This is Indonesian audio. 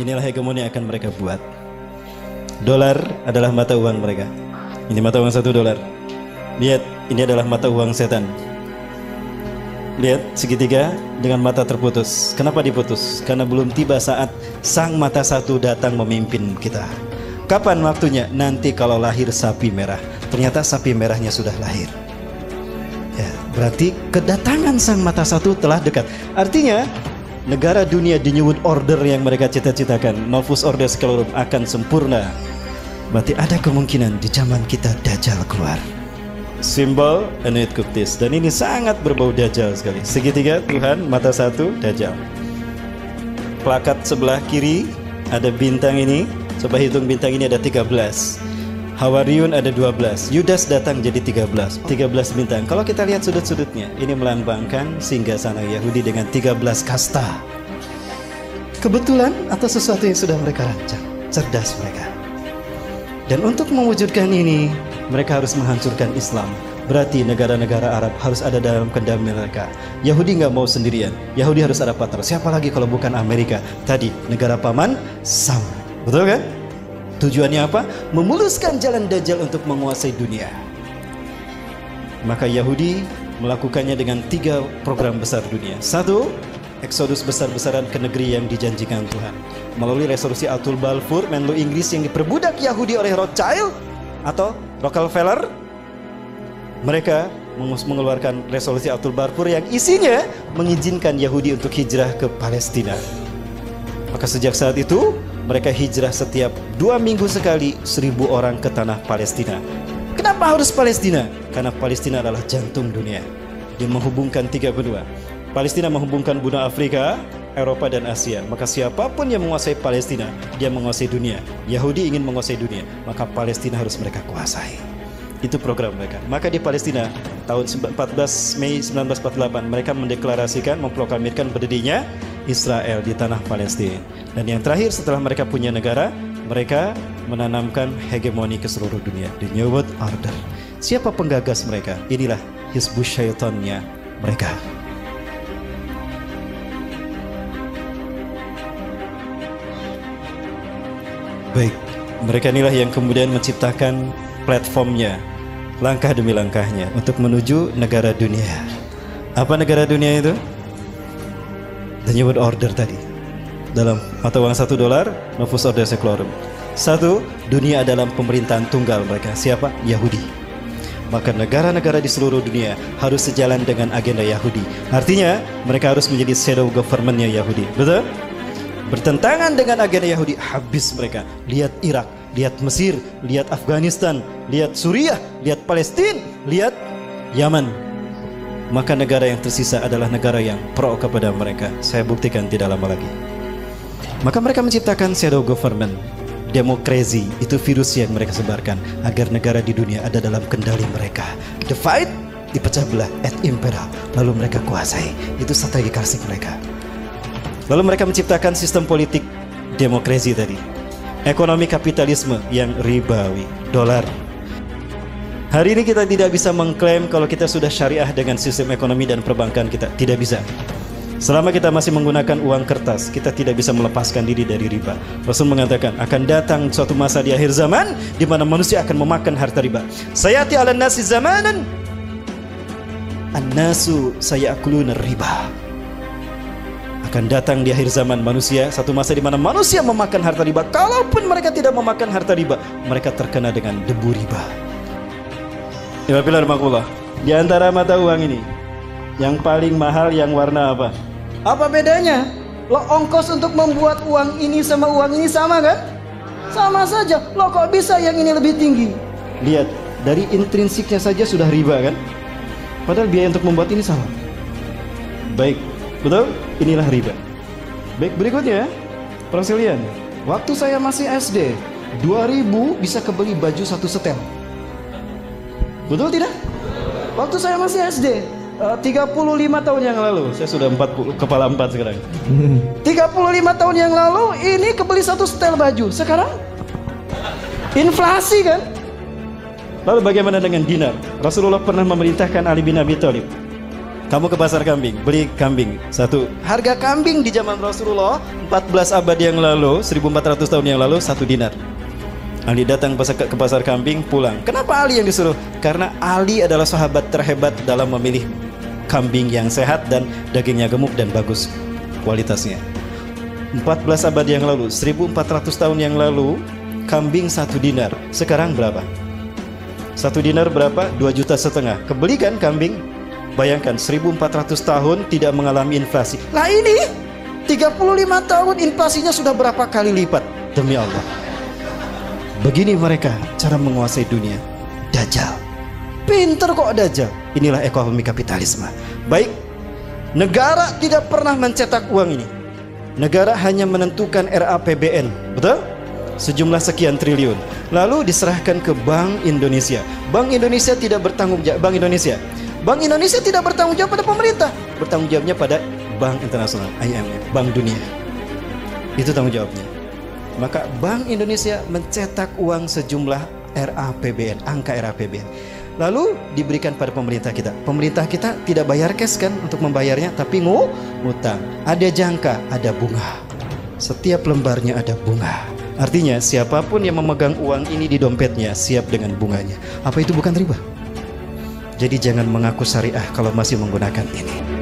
inilah hegemoni yang akan mereka buat. Dolar adalah mata uang mereka. Ini mata uang $1. Lihat, ini adalah mata uang setan. Lihat, segitiga dengan mata terputus. Kenapa diputus? Karena belum tiba saat sang mata satu datang memimpin kita. Kapan waktunya? Nanti kalau lahir sapi merah. Ternyata sapi merahnya sudah lahir. Ya, berarti kedatangan sang mata satu telah dekat. Artinya negara dunia di New World Order yang mereka cita-citakan, Novus Ordo Seclorum, akan sempurna. Berarti ada kemungkinan di zaman kita Dajjal keluar. Simbol Anuit Kuptis. Dan ini sangat berbau Dajjal sekali. Segitiga Tuhan, mata satu, Dajjal. Plakat sebelah kiri ada bintang ini. Coba hitung bintang ini ada 13. Hawariun ada 12. Yudas datang jadi 13. 13 bintang. Kalau kita lihat sudut-sudutnya, ini melambangkan singgasana Yahudi dengan 13 kasta. Kebetulan atau sesuatu yang sudah mereka rancang. Cerdas mereka. Dan untuk mewujudkan ini, mereka harus menghancurkan Islam. Berarti negara-negara Arab harus ada dalam kendali mereka. Yahudi nggak mau sendirian. Yahudi harus ada partner. Siapa lagi kalau bukan Amerika? Tadi negara paman Sam. Betul kan? Tujuannya apa? Memuluskan jalan Dajjal untuk menguasai dunia. Maka Yahudi melakukannya dengan 3 program besar dunia. 1, eksodus besar-besaran ke negeri yang dijanjikan Tuhan. Melalui resolusi Atul Balfour, Menlu Inggris yang diperbudak Yahudi oleh Rothschild atau Rockefeller. Mereka mengeluarkan resolusi Atul Balfour yang isinya mengizinkan Yahudi untuk hijrah ke Palestina. Maka sejak saat itu mereka hijrah setiap 2 minggu sekali 1.000 orang ke tanah Palestina. Kenapa harus Palestina? Karena Palestina adalah jantung dunia. Dia menghubungkan 3 benua. Palestina menghubungkan benua Afrika, Eropa dan Asia. Maka siapapun yang menguasai Palestina, dia menguasai dunia. Yahudi ingin menguasai dunia, maka Palestina harus mereka kuasai. Itu program mereka. Maka di Palestina tahun 14 Mei 1948 mereka mendeklarasikan, memproklamirkan berdirinya Israel di tanah Palestina. Dan yang terakhir setelah mereka punya negara, mereka menanamkan hegemoni ke seluruh dunia, the New World Order. Siapa penggagas mereka? Inilah Hizbus Syaitannya mereka. Baik, mereka inilah yang kemudian menciptakan platformnya, langkah demi langkahnya untuk menuju negara dunia. Apa negara dunia itu? The New World Order tadi. Dalam mata uang $1, Novus Ordo Seclorum. 1, dunia dalam pemerintahan tunggal mereka. Siapa? Yahudi. Maka negara-negara di seluruh dunia harus sejalan dengan agenda Yahudi. Artinya mereka harus menjadi shadow government-nya Yahudi. Betul? Bertentangan dengan agenda Yahudi, habis mereka. Lihat Irak, lihat Mesir, lihat Afghanistan, lihat Suriah, lihat Palestina, lihat Yaman. Maka negara yang tersisa adalah negara yang pro kepada mereka. Saya buktikan tidak lama lagi. Maka mereka menciptakan shadow government. Demokrasi itu virus yang mereka sebarkan agar negara di dunia ada dalam kendali mereka. Divide, dipecah belah, et impera, lalu mereka kuasai. Itu strategi klasik mereka. Lalu mereka menciptakan sistem politik demokrasi tadi. Ekonomi kapitalisme yang ribawi, dolar. Hari ini kita tidak bisa mengklaim kalau kita sudah syariah dengan sistem ekonomi dan perbankan kita. Tidak bisa. Selama kita masih menggunakan uang kertas, kita tidak bisa melepaskan diri dari riba. Rasul mengatakan akan datang suatu masa di akhir zaman di mana manusia akan memakan harta riba. Sayati 'alan nasi zamanan an-nasu sayakuluna riba. Akan datang di akhir zaman manusia satu masa di mana manusia memakan harta riba. Kalaupun mereka tidak memakan harta riba, mereka terkena dengan debu riba. Di antara mata uang ini, yang paling mahal yang warna apa? Apa bedanya? Lo ongkos untuk membuat uang ini sama uang ini sama kan? Sama saja. Lo kok bisa yang ini lebih tinggi? Lihat, dari intrinsiknya saja sudah riba kan? Padahal biaya untuk membuat ini sama. Baik, betul? Inilah riba. Baik, berikutnya perselisihan. Waktu saya masih SD, 2000 bisa kebeli baju 1 setel. Betul tidak? Waktu saya masih SD, 35 tahun yang lalu. Saya sudah 40, kepala 4 sekarang. 35 tahun yang lalu ini kebeli 1 setel baju. Sekarang inflasi kan? Lalu bagaimana dengan dinar? Rasulullah pernah memerintahkan Ali bin Abi Thalib Kamu ke pasar kambing, beli kambing satu. Harga kambing di zaman Rasulullah 14 abad yang lalu, 1400 tahun yang lalu, 1 dinar. Ali datang ke pasar kambing, pulang. Kenapa Ali yang disuruh? Karena Ali adalah sahabat terhebat dalam memilih kambing yang sehat dan dagingnya gemuk dan bagus kualitasnya. 14 abad yang lalu, 1400 tahun yang lalu, kambing 1 dinar. Sekarang berapa? 1 dinar berapa? 2,5 juta. Kebeli kan kambing? Bayangkan 1400 tahun tidak mengalami inflasi. Lah ini 35 tahun inflasinya sudah berapa kali lipat. Demi Allah. Begini mereka cara menguasai dunia. Dajjal. Pinter kok Dajjal. Inilah ekonomi kapitalisme. Baik, negara tidak pernah mencetak uang ini. Negara hanya menentukan RAPBN. Betul? Sejumlah sekian triliun. Lalu diserahkan ke Bank Indonesia. Bank Indonesia tidak bertanggung jawab. Bank Indonesia tidak bertanggung jawab pada pemerintah, bertanggung jawabnya pada Bank Internasional, IMF, Bank Dunia. Itu tanggung jawabnya. Maka Bank Indonesia mencetak uang sejumlah RAPBN, angka RAPBN. Lalu diberikan pada pemerintah kita. Pemerintah kita tidak bayar cash kan untuk membayarnya, tapi ngutang. Ada jangka, ada bunga. Setiap lembarnya ada bunga. Artinya siapapun yang memegang uang ini di dompetnya siap dengan bunganya. Apa itu bukan riba? Jadi jangan mengaku syariah kalau masih menggunakan ini.